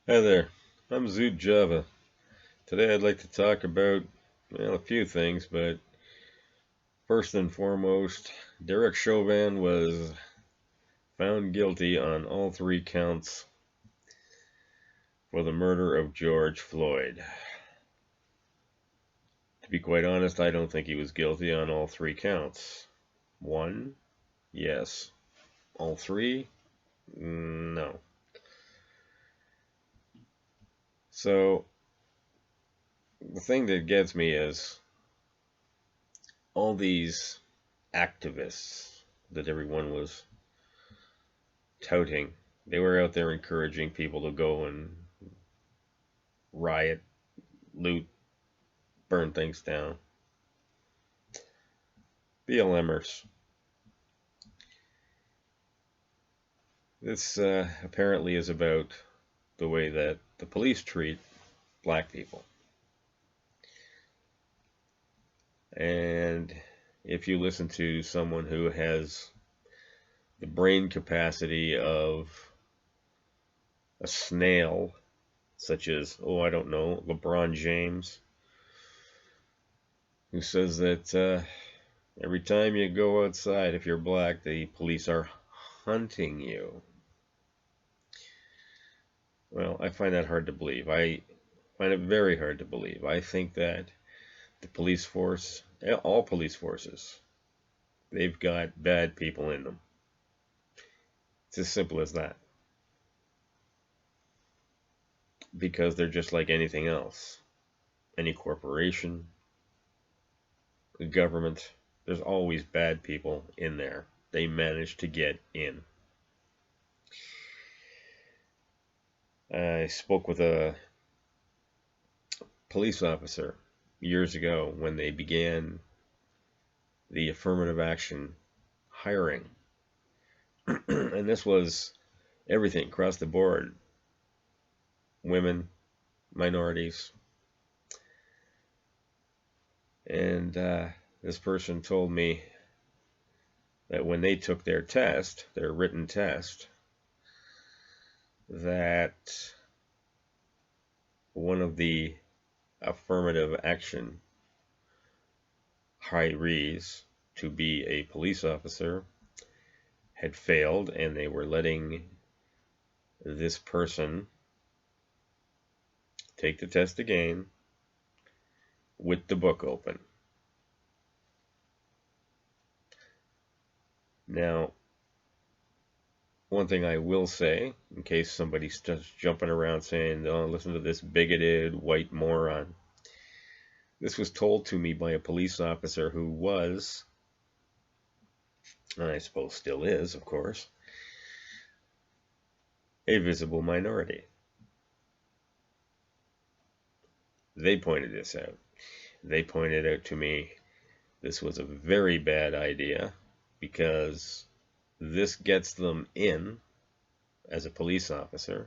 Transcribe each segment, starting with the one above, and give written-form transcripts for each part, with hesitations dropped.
Hi there, I'm Zoot Java. Today I'd like to talk about, a few things, but first and foremost, Derek Chauvin was found guilty on all three counts for the murder of George Floyd. To be quite honest, I don't think he was guilty on all three counts. One, yes. All three, no. So, the thing that gets me is all these activists that everyone was touting. They were out there encouraging people to go and riot, loot, burn things down. BLMers. This apparently is about the way that the police treat black people. And if you listen to someone who has the brain capacity of a snail, such as, I don't know, LeBron James, who says that every time you go outside, if you're black, the police are hunting you. Well, I find that hard to believe. I find it very hard to believe. I think that the police force, all police forces, they've got bad people in them. It's as simple as that. Because they're just like anything else. Any corporation, government, there's always bad people in there. They manage to get in. I spoke with a police officer years ago when they began the affirmative action hiring. And this was everything across the board. Women, minorities. And this person told me that when they took their test, their written test, that one of the affirmative action hirees to be a police officer had failed, and they were letting this person take the test again with the book open. Now, one thing I will say, in case somebody's just jumping around saying, "Oh, listen to this bigoted white moron," this was told to me by a police officer who was, and I suppose still is, of course, a visible minority. They pointed this out. They pointed out to me this was a very bad idea because this gets them in as a police officer.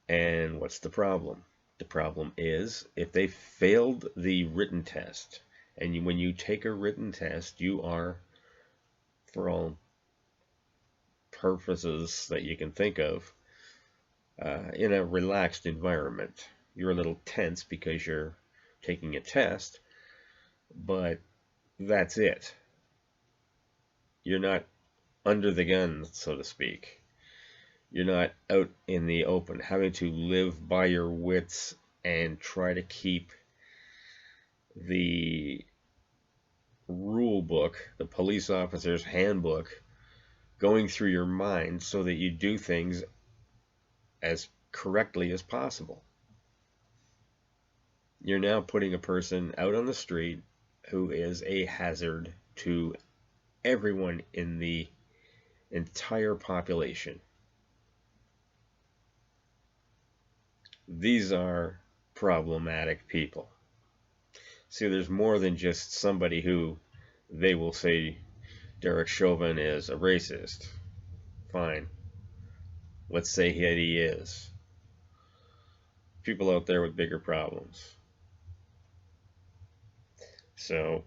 And what's the problem? The problem is if they failed the written test, and when you take a written test, you are, for all purposes that you can think of, in a relaxed environment. You're a little tense because you're taking a test, but that's it. You're not under the gun, so to speak. You're not out in the open, having to live by your wits and try to keep the rule book, the police officer's handbook, going through your mind so that you do things as correctly as possible. You're now putting a person out on the street who is a hazard to everyone in the entire population. These are problematic people. See, there's more than just somebody who they will say Derek Chauvin is a racist. Fine. Let's say that he is. People out there with bigger problems. So,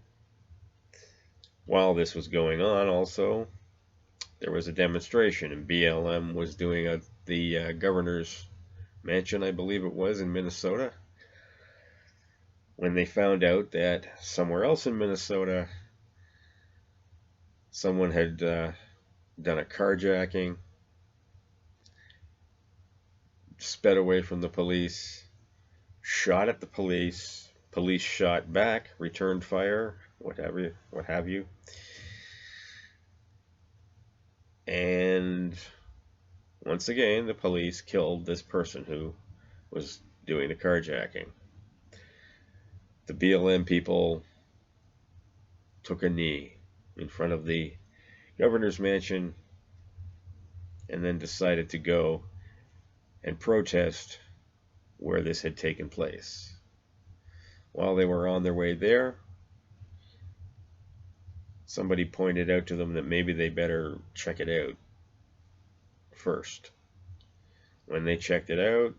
while this was going on, also, there was a demonstration, and BLM was doing the governor's mansion, I believe it was, in Minnesota, when they found out that somewhere else in Minnesota someone had done a carjacking, sped away from the police, shot at the police, police shot back, returned fire, what have you. And once again, the police killed this person who was doing the carjacking. The BLM people took a knee in front of the governor's mansion and then decided to go and protest where this had taken place. While they were on their way there, somebody pointed out to them that maybe they better check it out first. When they checked it out,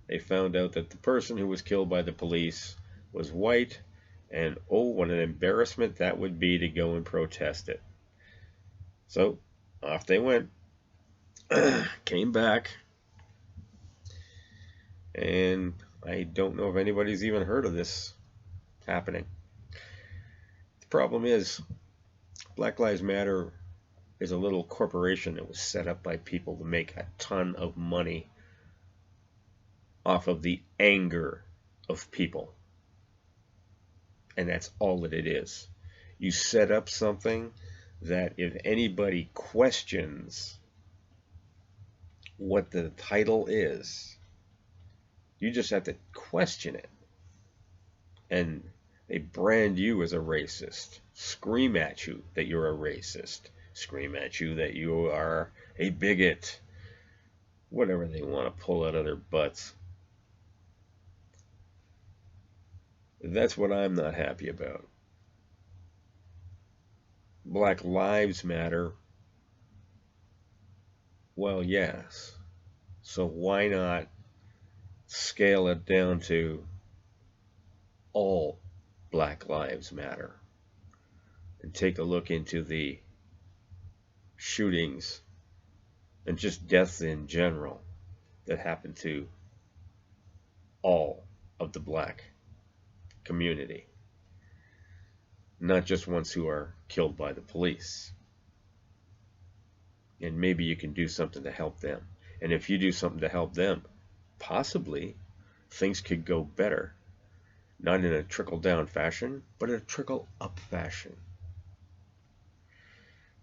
they found out that the person who was killed by the police was white, and oh, what an embarrassment that would be to go and protest it. So, off they went, came back, and I don't know if anybody's even heard of this happening. The problem is, Black Lives Matter is a little corporation that was set up by people to make a ton of money off of the anger of people. And that's all that it is. You set up something that if anybody questions what the title is, you just have to question it. And they brand you as a racist, scream at you that you're a racist, scream at you that you are a bigot, whatever they want to pull out of their butts. That's what I'm not happy about. Black Lives Matter. Well, yes. So why not scale it down to all Black Lives Matter and take a look into the shootings and just deaths in general that happen to all of the black community, not just ones who are killed by the police. And maybe you can do something to help them. And if you do something to help them, possibly things could go better. Not in a trickle-down fashion, but in a trickle-up fashion.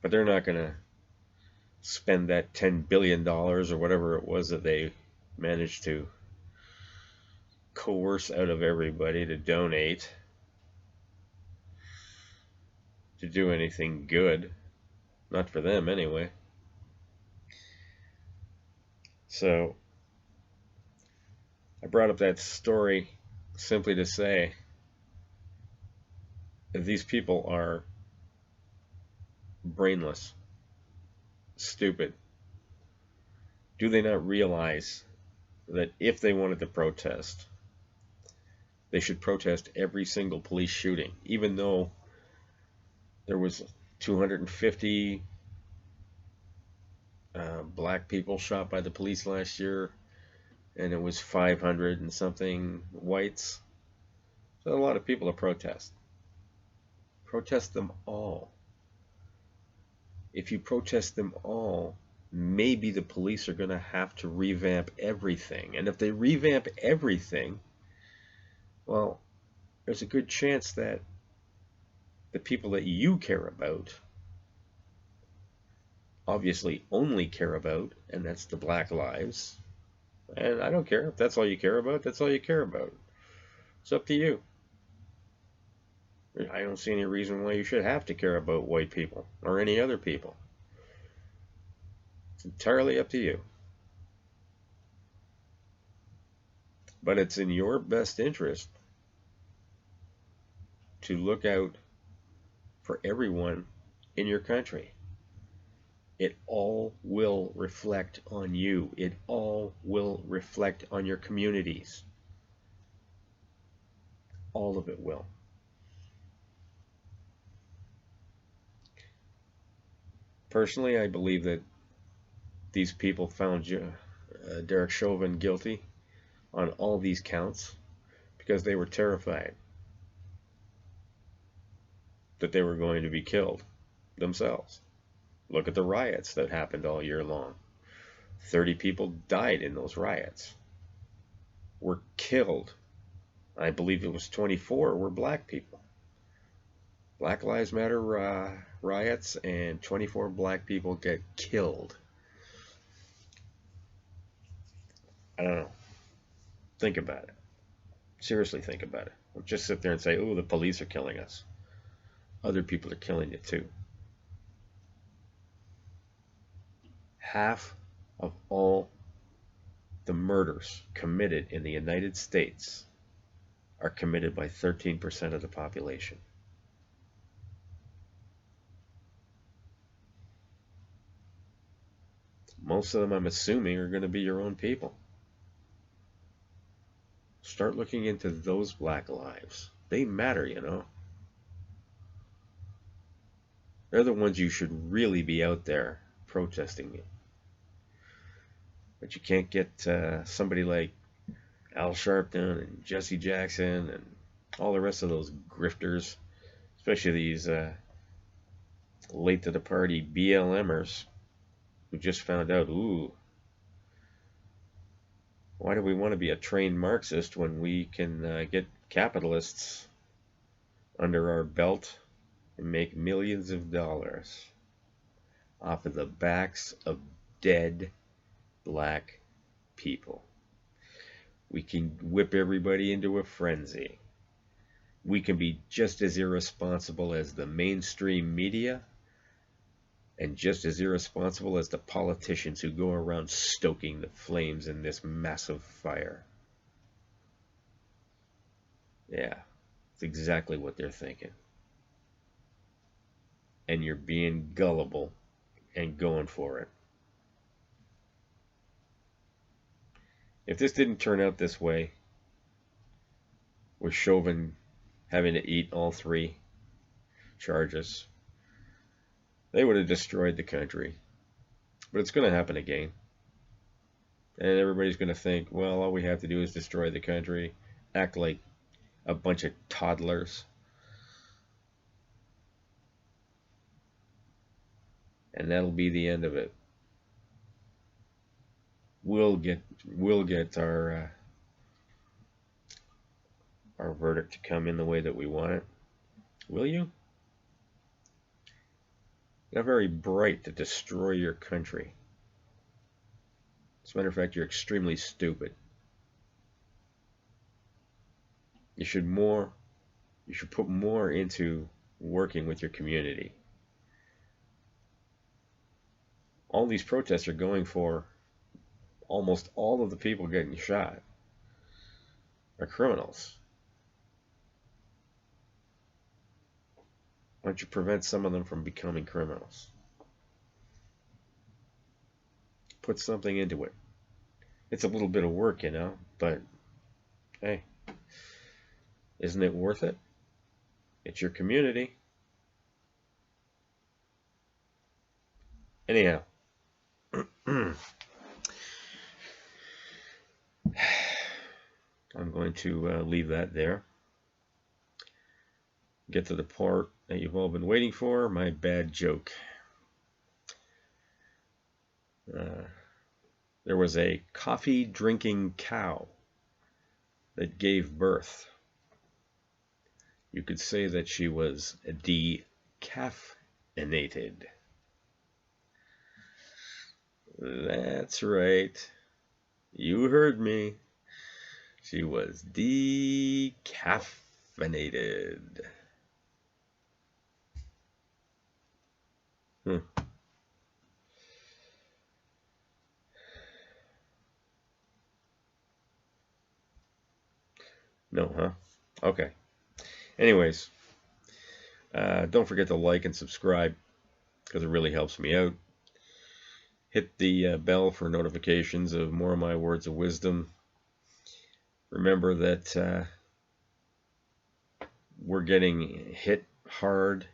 But they're not going to spend that $10 billion or whatever it was that they managed to coerce out of everybody to donate to do anything good. Not for them, anyway. So, I brought up that story simply to say that these people are brainless, stupid. Do they not realize that if they wanted to protest, they should protest every single police shooting, even though there was 250 black people shot by the police last year, and it was 500 and something whites. So a lot of people to protest. Protest them all. If you protest them all, maybe the police are going to have to revamp everything. And if they revamp everything, well, there's a good chance that the people that you care about, obviously only care about, and that's the black lives. And I don't care. If that's all you care about, that's all you care about. It's up to you. I don't see any reason why you should have to care about white people or any other people. It's entirely up to you. But it's in your best interest to look out for everyone in your country. It all will reflect on you. It all will reflect on your communities. All of it will. Personally, I believe that these people found Derek Chauvin guilty on all these counts because they were terrified that they were going to be killed themselves. Look at the riots that happened all year long. 30 people died in those riots, were killed. I believe it was 24 were black people. Black Lives Matter riots, and 24 black people get killed. I don't know. Think about it. Seriously think about it. Don't just sit there and say, oh, the police are killing us. Other people are killing you too. Half of all the murders committed in the United States are committed by 13% of the population. Most of them, I'm assuming, are going to be your own people. Start looking into those black lives. They matter, you know. They're the ones you should really be out there protesting. But you can't get somebody like Al Sharpton and Jesse Jackson and all the rest of those grifters, especially these late to the party BLMers who just found out, ooh, why do we want to be a trained Marxist when we can get capitalists under our belt and make millions of dollars off of the backs of dead black people? We can whip everybody into a frenzy. We can be just as irresponsible as the mainstream media and just as irresponsible as the politicians who go around stoking the flames in this massive fire. Yeah, it's exactly what they're thinking. And you're being gullible and going for it. If this didn't turn out this way, with Chauvin having to eat all 3 charges, they would have destroyed the country. But it's going to happen again. And everybody's going to think, well, all we have to do is destroy the country, act like a bunch of toddlers. And that'll be the end of it. We'll get our verdict to come in the way that we want it. Will you? You're not very bright to destroy your country. As a matter of fact, you're extremely stupid. You should put more into working with your community. All these protests are going for almost all of the people getting shot are criminals. Why don't you prevent some of them from becoming criminals? Put something into it. It's a little bit of work, you know, but hey, isn't it worth it? It's your community. Anyhow, I'm going to leave that there. Get to the part that you've all been waiting for, my bad joke. There was a coffee-drinking cow that gave birth. You could say that she was decaffeinated. That's right. You heard me. She was decaffeinated. No, huh? Okay. Anyways, don't forget to like and subscribe because it really helps me out. Hit the bell for notifications of more of my words of wisdom. Remember that we're getting hit hard.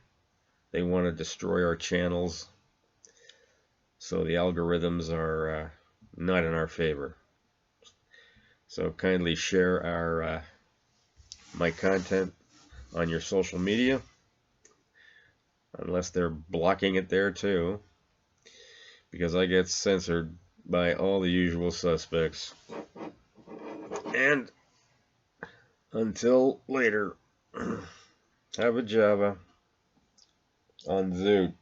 They want to destroy our channels. So the algorithms are not in our favor. So kindly share my content on your social media, unless they're blocking it there too, because I get censored by all the usual suspects. And until later, have a Java on Zoot.